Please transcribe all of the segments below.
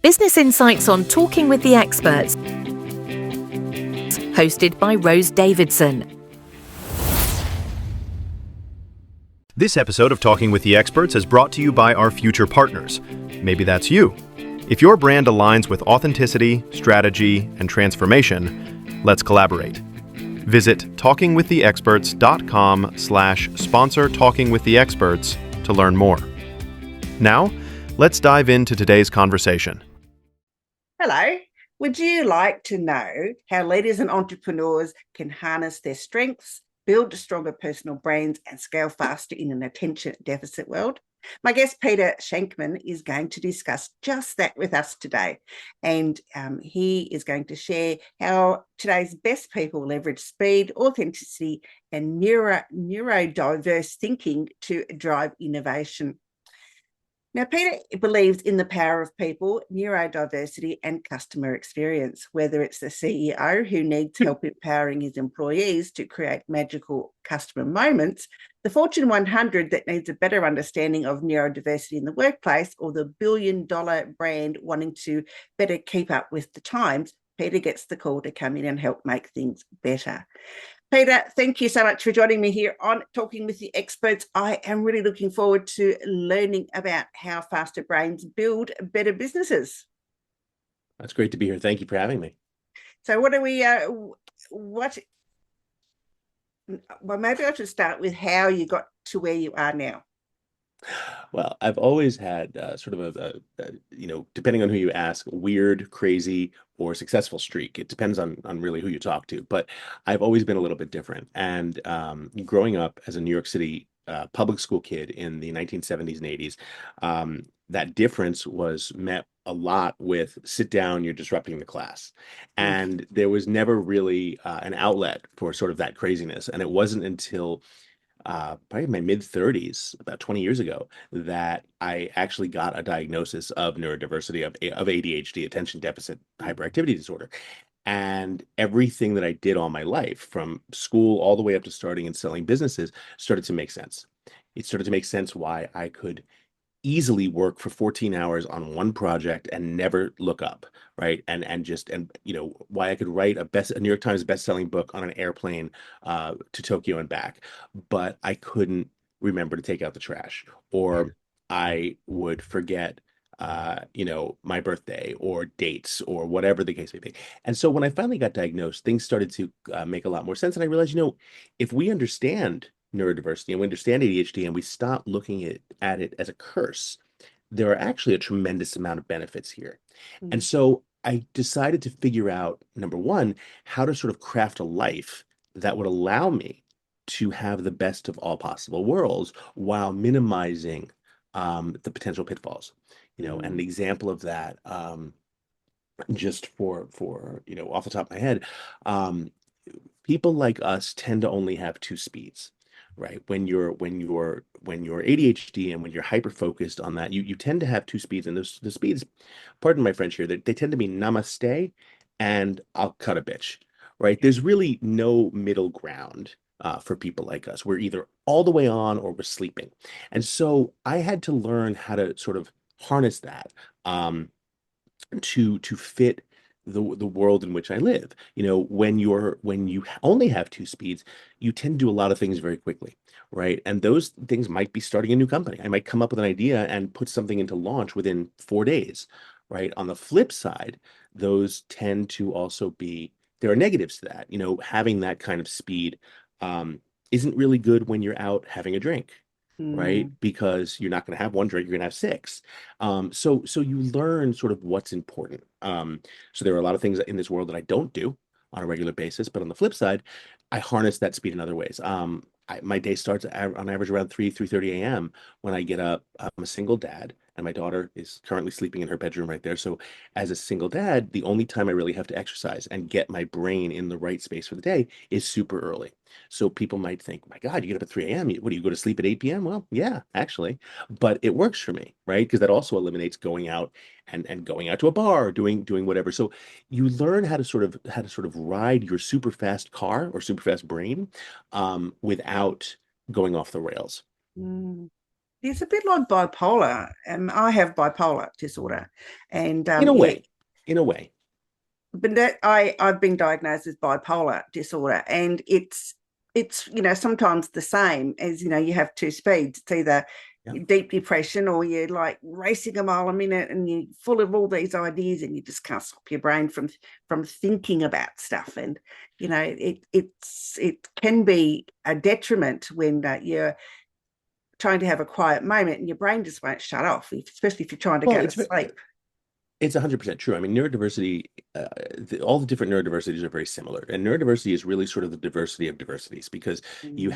Business Insights on Talking with the Experts, hosted by Rose Davidson. This episode of Talking with the Experts is brought to you by our future partners. Maybe that's you. If your brand aligns with authenticity, strategy, and transformation, let's collaborate. Visit talkingwiththeexperts.com/sponsor Talking with the Experts to learn more. Now, let's dive into today's conversation. Hello. Would you like to know how leaders and entrepreneurs can harness their strengths, build stronger personal brands, and scale faster in an attention deficit world? My guest, Peter Shankman, is going to discuss just that with us today. And he is going to share how today's best people leverage speed, authenticity, and neurodiverse thinking to drive innovation. Now, Peter believes in the power of people, neurodiversity, and customer experience, whether it's the CEO who needs help empowering his employees to create magical customer moments, the Fortune 100 that needs a better understanding of neurodiversity in the workplace, or the billion-dollar brand wanting to better keep up with the times. Peter gets the call to come in and help make things better. Peter, thank you so much for joining me here on Talking with the Experts. I am really looking forward to learning about how faster brains build better businesses. That's great to be here. Thank you for having me. So well, maybe I should start with how you got to where you are now. Well, I've always had sort of depending on who you ask, weird, crazy, or successful streak. It depends on really who you talk to. But I've always been a little bit different. And growing up as a New York City public school kid in the 1970s and 80s, that difference was met a lot with sit down, you're disrupting the class. And there was never really an outlet for sort of that craziness. And it wasn't until probably my mid-30s, about 20 years ago, that I actually got a diagnosis of neurodiversity, of ADHD, attention deficit hyperactivity disorder. And everything that I did all my life, from school all the way up to starting and selling businesses, started to make sense. It started to make sense why I could easily work for 14 hours on one project and never look up, right? And why I could write a New York Times best-selling book on an airplane to Tokyo and back, but I couldn't remember to take out the trash, or I would forget my birthday or dates or whatever the case may be. And so when I finally got diagnosed, things started to make a lot more sense. And I realized, if we understand neurodiversity and we understand ADHD and we stop looking at it as a curse, there are actually a tremendous amount of benefits here. And so I decided to figure out, number one, how to sort of craft a life that would allow me to have the best of all possible worlds while minimizing the potential pitfalls. And an example of that, just for off the top of my head, people like us tend to only have two speeds. Right. When you're ADHD and when you're hyper focused on that, you tend to have two speeds, and the speeds, pardon my French here, they tend to be namaste and I'll cut a bitch. Right. There's really no middle ground for people like us. We're either all the way on or we're sleeping. And so I had to learn how to sort of harness that to fit the world in which I live. When you only have two speeds, you tend to do a lot of things very quickly, right? And those things might be starting a new company. I might come up with an idea and put something into launch within 4 days, right? On the flip side, those tend to also be, there are negatives to that. Having that kind of speed isn't really good when you're out having a drink, right? Because you're not going to have one drink, you're going to have 6. So you learn sort of what's important. So there are a lot of things in this world that I don't do on a regular basis, but on the flip side, I harness that speed in other ways. My day starts on average around 3:30 a.m. when I get up. I'm a single dad, and my daughter is currently sleeping in her bedroom right there. So as a single dad, the only time I really have to exercise and get my brain in the right space for the day is super early. So people might think, my God, you get up at 3 a.m. What do you go to sleep at 8 p.m.? Well, yeah, actually, but it works for me, right? Because that also eliminates going out and going out to a bar, or doing whatever. So you learn how to sort of ride your super fast car or super fast brain without going off the rails. It's a bit like bipolar. I have bipolar disorder, and In a yeah, way, in a way. but I've been diagnosed with bipolar disorder, and it's sometimes the same as you have two speeds. It's either Yeah. deep depression or you're like racing a mile a minute and you're full of all these ideas and you just can't stop your brain from thinking about stuff. And it can be a detriment when you're trying to have a quiet moment and your brain just won't shut off, especially if you're trying to Well, go to sleep. it's 100% true. I mean, neurodiversity, all the different neurodiversities are very similar. And neurodiversity is really sort of the diversity of diversities because you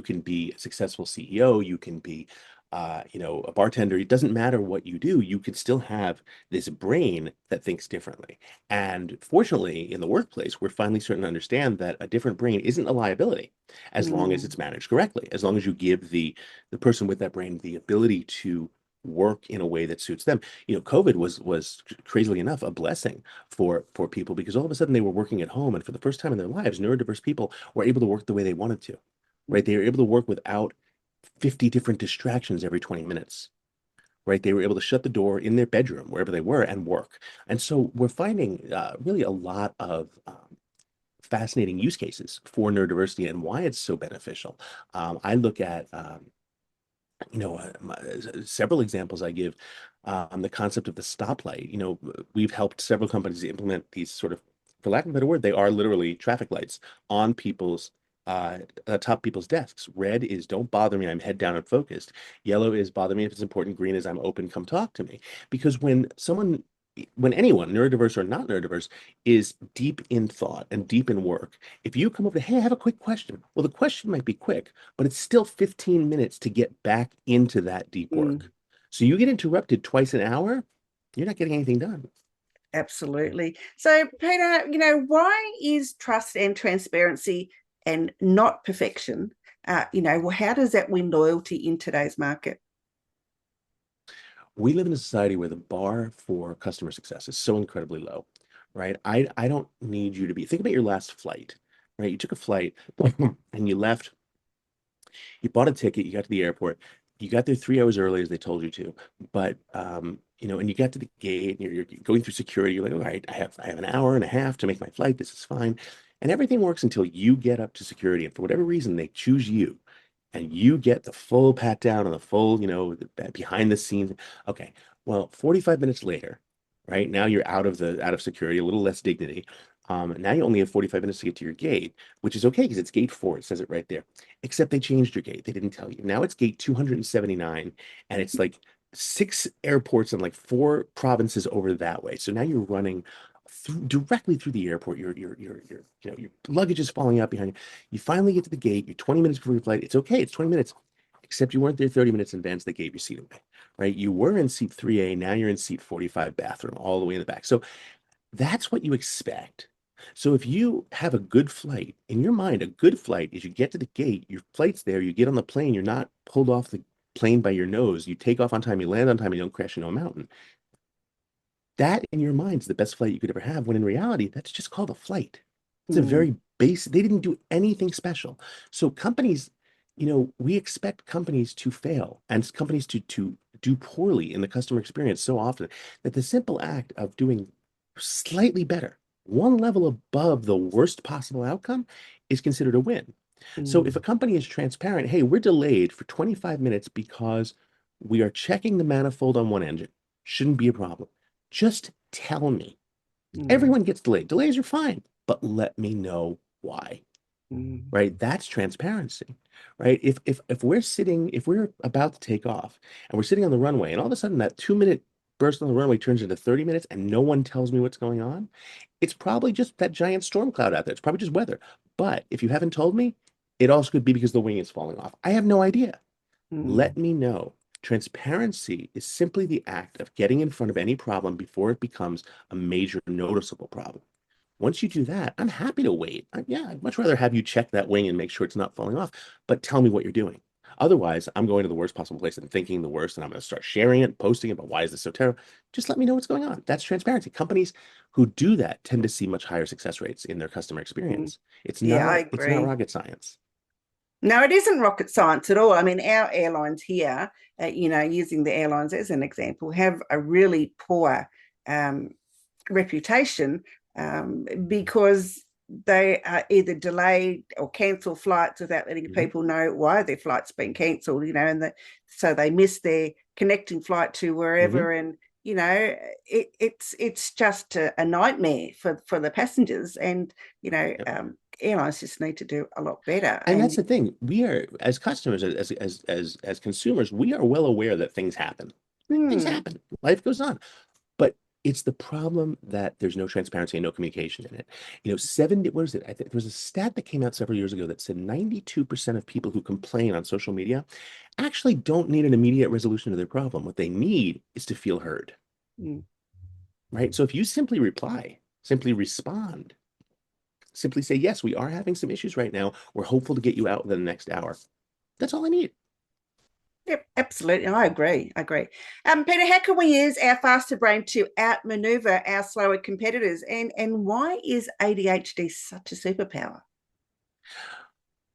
can be a successful CEO, you can be, a bartender. It doesn't matter what you do, you can still have this brain that thinks differently. And fortunately, in the workplace, we're finally starting to understand that a different brain isn't a liability as long as it's managed correctly, as long as you give the person with that brain the ability to work in a way that suits them. COVID was crazily enough a blessing for people because all of a sudden they were working at home, and for the first time in their lives, neurodiverse people were able to work the way they wanted to, right? They were able to work without 50 different distractions every 20 minutes, right? They were able to shut the door in their bedroom, wherever they were, and work. And so we're finding really a lot of fascinating use cases for neurodiversity and why it's so beneficial. I look at several examples I give the concept of the stoplight. We've helped several companies implement these sort of, for lack of a better word, they are literally traffic lights on people's atop people's desks. Red is don't bother me, I'm head down and focused. Yellow is bother me if it's important. Green is I'm open, come talk to me. Because when anyone, neurodiverse or not neurodiverse, is deep in thought and deep in work, if you come over to, hey, I have a quick question. Well, the question might be quick, but it's still 15 minutes to get back into that deep work. So you get interrupted twice an hour, you're not getting anything done. Absolutely. So, Peter, why is trust and transparency and not perfection? How does that win loyalty in today's market? We live in a society where the bar for customer success is so incredibly low, right? I don't need you to think about your last flight, right? You took a flight and you left, you bought a ticket, you got to the airport, you got there 3 hours early as they told you to, but and you got to the gate and you're going through security, you're like, all right, I have an hour and a half to make my flight, this is fine. And everything works until you get up to security, and for whatever reason, they choose you and you get the full pat down and the full, behind the scenes. Okay, well, 45 minutes later, right now you're out of security, a little less dignity. Now you only have 45 minutes to get to your gate, which is okay because it's gate 4. It says it right there. Except they changed your gate. They didn't tell you. Now it's gate 279, and it's like 6 airports and like 4 provinces over that way. So now you're running directly through the airport. Your luggage is falling out behind you. You finally get to the gate. You're 20 minutes before your flight. It's okay. It's 20 minutes. Except you weren't there 30 minutes in advance. They gave your seat away, right? You were in seat 3A. Now you're in seat 45 bathroom all the way in the back. So that's what you expect. So if you have a good flight, in your mind, a good flight is you get to the gate, your flight's there, you get on the plane, you're not pulled off the plane by your nose, you take off on time, you land on time, you don't crash into a mountain. That in your mind is the best flight you could ever have, when in reality, that's just called a flight. It's a very basic, they didn't do anything special. So companies, we expect companies to fail and companies to do poorly in the customer experience so often that the simple act of doing slightly better, one level above the worst possible outcome, is considered a win. So if a company is transparent, hey, we're delayed for 25 minutes because we are checking the manifold on one engine, shouldn't be a problem. Just tell me. Everyone gets delayed. Delays are fine, but let me know why. Right? That's transparency, right? If we're about to take off and we're sitting on the runway and all of a sudden that 2-minute burst on the runway turns into 30 minutes and no one tells me what's going on, it's probably just that giant storm cloud out there. It's probably just weather. But if you haven't told me, it also could be because the wing is falling off. I have no idea. Let me know. Transparency is simply the act of getting in front of any problem before it becomes a major noticeable problem. Once you do that, I'm happy to wait. I'd much rather have you check that wing and make sure it's not falling off, but tell me what you're doing. Otherwise, I'm going to the worst possible place and thinking the worst, and I'm going to start sharing it, posting it, but why is this so terrible? Just let me know what's going on. That's transparency. Companies who do that tend to see much higher success rates in their customer experience. It's Yeah, I not agree. rocket science. No, it isn't rocket science at all. I mean, our airlines here, using the airlines as an example, have a really poor um, reputation because they either delay or cancel flights without letting people know why their flight's been cancelled, so they miss their connecting flight to wherever. And it's just a nightmare for the passengers. And airlines just need to do a lot better. And that's the thing. We are, as customers, as consumers, we are well aware that things happen. Things happen. Life goes on. But it's the problem that there's no transparency and no communication in it. What is it? I think there was a stat that came out several years ago that said 92% of people who complain on social media actually don't need an immediate resolution to their problem. What they need is to feel heard. Right? So if you simply reply, simply respond, simply say, yes, we are having some issues right now. We're hopeful to get you out within the next hour. That's all I need. Yep, absolutely. I agree. Peter, how can we use our faster brain to outmaneuver our slower competitors? And why is ADHD such a superpower?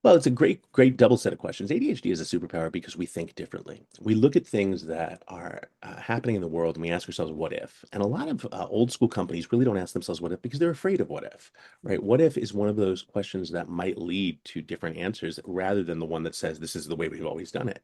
Well, it's a great double set of questions. ADHD is a superpower because we think differently. We look at things that are happening in the world and we ask ourselves, what if? And a lot of old school companies really don't ask themselves what if because they're afraid of what if, right? What if is one of those questions that might lead to different answers rather than the one that says, this is the way we've always done it.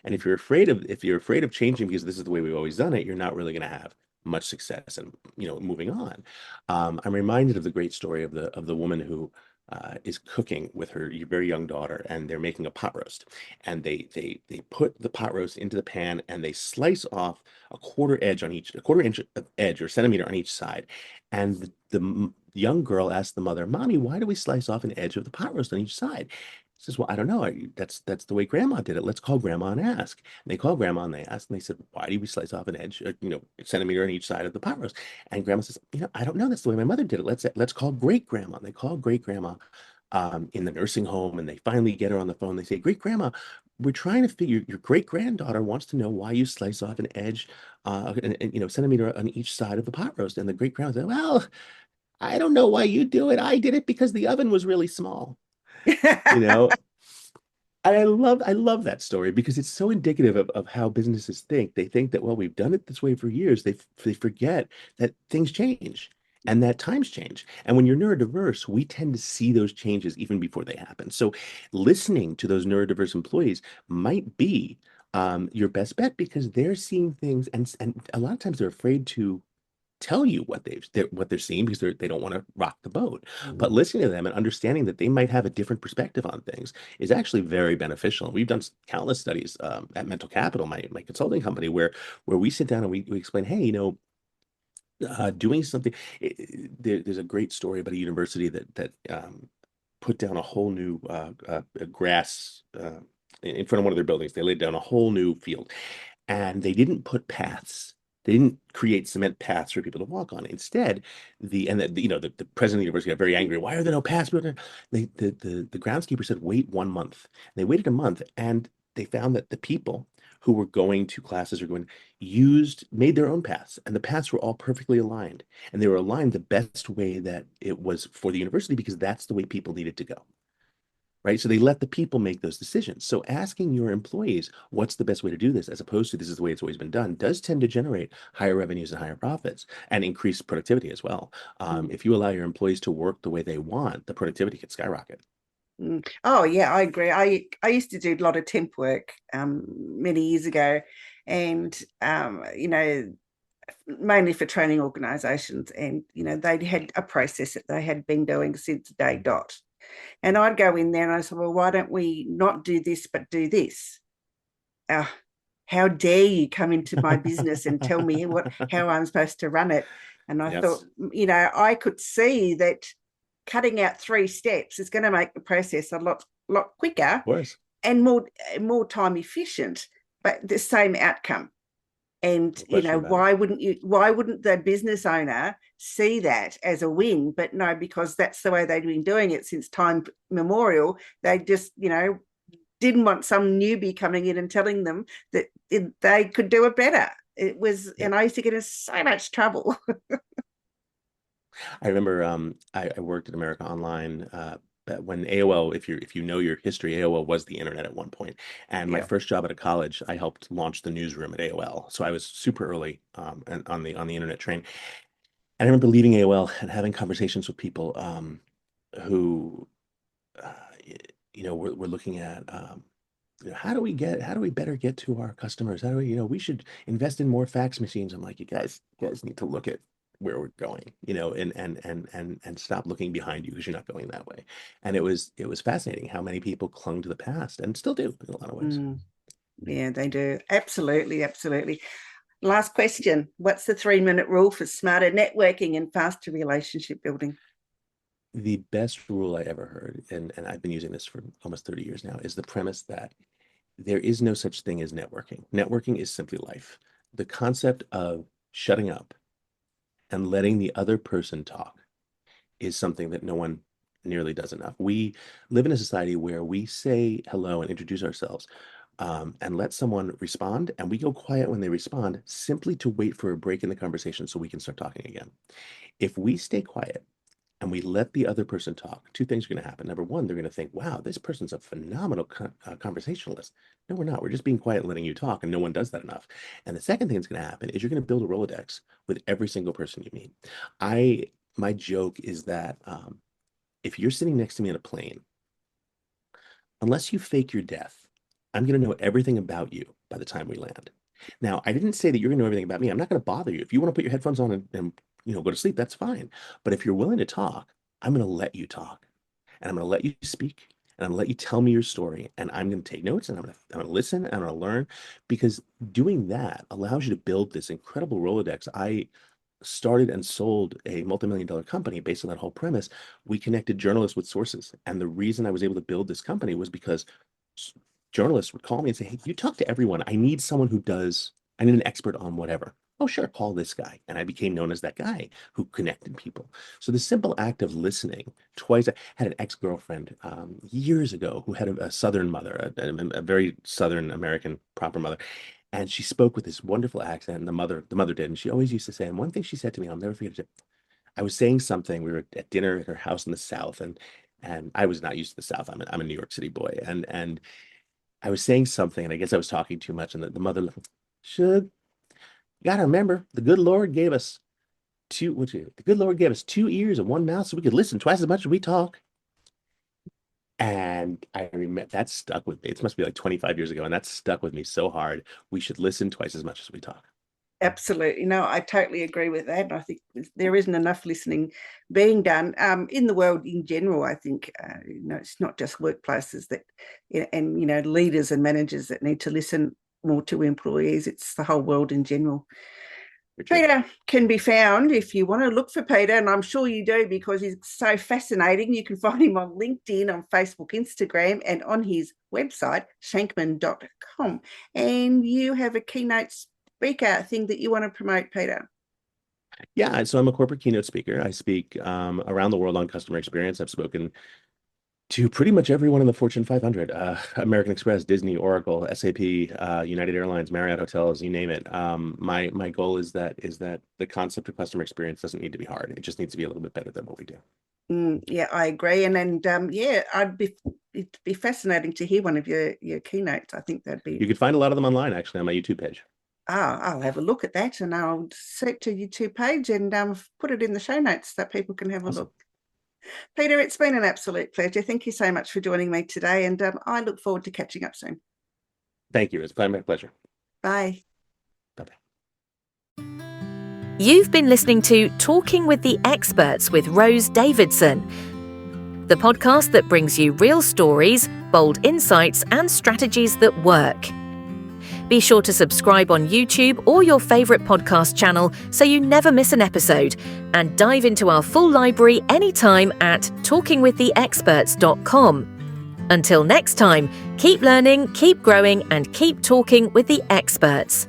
And if you're afraid of changing because this is the way we've always done it, you're not really going to have much success and moving on. I'm reminded of the great story of the woman who is cooking with her very young daughter, and they're making a pot roast, and they put the pot roast into the pan and they slice off a quarter inch edge or centimeter on each side. And the young girl asked the mother, "Mommy, why do we slice off an edge of the pot roast on each side?" She says, "Well, I don't know. That's the way Grandma did it. Let's call Grandma and ask." And they called Grandma and they asked, and they said, "Why do we slice off an edge, a centimeter on each side of the pot roast?" And Grandma says, "I don't know. That's the way my mother did it. Let's call Great Grandma." And they call Great Grandma in the nursing home, and they finally get her on the phone. They say, "Great Grandma, we're trying to figure. Your great granddaughter wants to know why you slice off an edge, centimeter on each side of the pot roast." And the great grandma said, "Well, I don't know why you do it. I did it because the oven was really small." You know, and I love that story because it's so indicative of how businesses think. They think that, well, we've done it this way for years. They forget that things change and that times change. And when you're neurodiverse, we tend to see those changes even before they happen. So listening to those neurodiverse employees might be your best bet because they're seeing things, and a lot of times they're afraid to tell you what they're seeing because they don't want to rock the boat. But listening to them and understanding that they might have a different perspective on things is actually very beneficial. We've done countless studies at Mental Capital, my consulting company, where we sit down and we explain, hey, doing something. There's a great story about a university that put down a whole new grass in front of one of their buildings. They laid down a whole new field, and they didn't put paths. They didn't create cement paths for people to walk on. Instead, the president of the university got very angry. Why are there no paths? The groundskeeper said, wait 1 month. And they waited a month, and they found that the people who were going to classes or made their own paths, and the paths were all perfectly aligned. And they were aligned the best way that it was for the university because that's the way people needed to go. Right? So they let the people make those decisions. So asking your employees what's the best way to do this, as opposed to this is the way it's always been done, does tend to generate higher revenues and higher profits and increase productivity as well. If you allow your employees to work the way they want, the productivity can skyrocket. Oh yeah, I agree. I used to do a lot of temp work many years ago, and mainly for training organizations, and they'd had a process that they had been doing since day dot. And I'd go in there and I said, well, why don't we not do this, but do this? How dare you come into my business and tell me how I'm supposed to run it? And I thought, I could see that cutting out 3 steps is going to make the process a lot quicker and more time efficient, but the same outcome. And why wouldn't the business owner see that as a win? But no, because that's the way they've been doing it since time memorial. They just didn't want some newbie coming in and telling them that they could do it better. It was, and I used to get in so much trouble. I remember I worked at America Online when AOL, if you know your history, AOL was the internet at one point. And my Yeah. first job at a college, I helped launch the newsroom at AOL. So I was super early and on the internet train. And I remember leaving AOL and having conversations with people who, uh, we're looking at how do we better get to our customers? How do we, we should invest in more fax machines. I'm like, you guys need to look at where we're going, and stop looking behind you because you're not going that way. And it was fascinating how many people clung to the past and still do in a lot of ways. Yeah, they do. Absolutely, absolutely. Last question. What's the 3-minute rule for smarter networking and faster relationship building? The best rule I ever heard, and I've been using this for almost 30 years now, is the premise that there is no such thing as networking. Networking is simply life. The concept of shutting up and letting the other person talk is something that no one nearly does enough. We live in a society where we say hello and introduce ourselves and let someone respond, and we go quiet when they respond simply to wait for a break in the conversation so we can start talking again. If we stay quiet and we let the other person talk, two things are going to happen. Number one, they're going to think, wow, this person's a phenomenal conversationalist. No, we're not. We're just being quiet and letting you talk, and no one does that enough. And the second thing that's going to happen is you're going to build a Rolodex with every single person you meet. My joke is that if you're sitting next to me on a plane, unless you fake your death, I'm going to know everything about you by the time we land. Now, I didn't say that you're going to know everything about me. I'm not going to bother you. If you want to put your headphones on and go to sleep, that's fine. But if you're willing to talk, I'm going to let you talk, and I'm going to let you speak, and I'm going to let you tell me your story, and I'm going to take notes, and I'm going to listen, and I'm going to learn, because doing that allows you to build this incredible Rolodex. I started and sold a multi-million-dollar company based on that whole premise. We connected journalists with sources, and the reason I was able to build this company was because journalists would call me and say, hey, you talk to everyone. I need an expert on whatever. Oh, sure, call this guy. And I became known as that guy who connected people. So the simple act of listening twice. I had an ex-girlfriend years ago who had a Southern mother, a very Southern American proper mother. And she spoke with this wonderful accent, and the mother did. And she always used to say, and one thing she said to me, I'll never forget it. I was saying something, we were at dinner at her house in the South, and I was not used to the South. I'm a New York City boy. And I was saying something, and I guess I was talking too much, and the mother should. You gotta remember, the good Lord gave us 2 ears and 1 mouth so we could listen twice as much as we talk. And I remember that stuck with me. It must be like 25 years ago, and that stuck with me so hard. We should listen twice as much as we talk. Absolutely. No, I totally agree with that. I think there isn't enough listening being done in the world in general. I think, it's not just workplaces and leaders and managers that need to listen more to employees. It's the whole world in general. Peter can be found if you want to look for Peter, and I'm sure you do because he's so fascinating. You can find him on LinkedIn, on Facebook, Instagram, and on his website, shankman.com. And you have a keynote speaker thing that you want to promote, Peter. Yeah, so I'm a corporate keynote speaker. I speak around the world on customer experience. I've spoken to pretty much everyone in the Fortune 500, American Express, Disney, Oracle, SAP, United Airlines, Marriott Hotels, you name it. My goal is that the concept of customer experience doesn't need to be hard. It just needs to be a little bit better than what we do. Yeah, I agree. And it'd be fascinating to hear one of your keynotes. I think that'd be. You could find a lot of them online, actually, on my YouTube page. I'll have a look at that, and I'll search a YouTube page and put it in the show notes so people can have a look. Peter, it's been an absolute pleasure. Thank you so much for joining me today, and I look forward to catching up soon. Thank you. It's been my pleasure. Bye. Bye-bye. You've been listening to Talking with the Experts with Rose Davidson, the podcast that brings you real stories, bold insights, and strategies that work. Be sure to subscribe on YouTube or your favourite podcast channel so you never miss an episode, and dive into our full library anytime at talkingwiththeexperts.com. Until next time, keep learning, keep growing, and keep talking with the experts.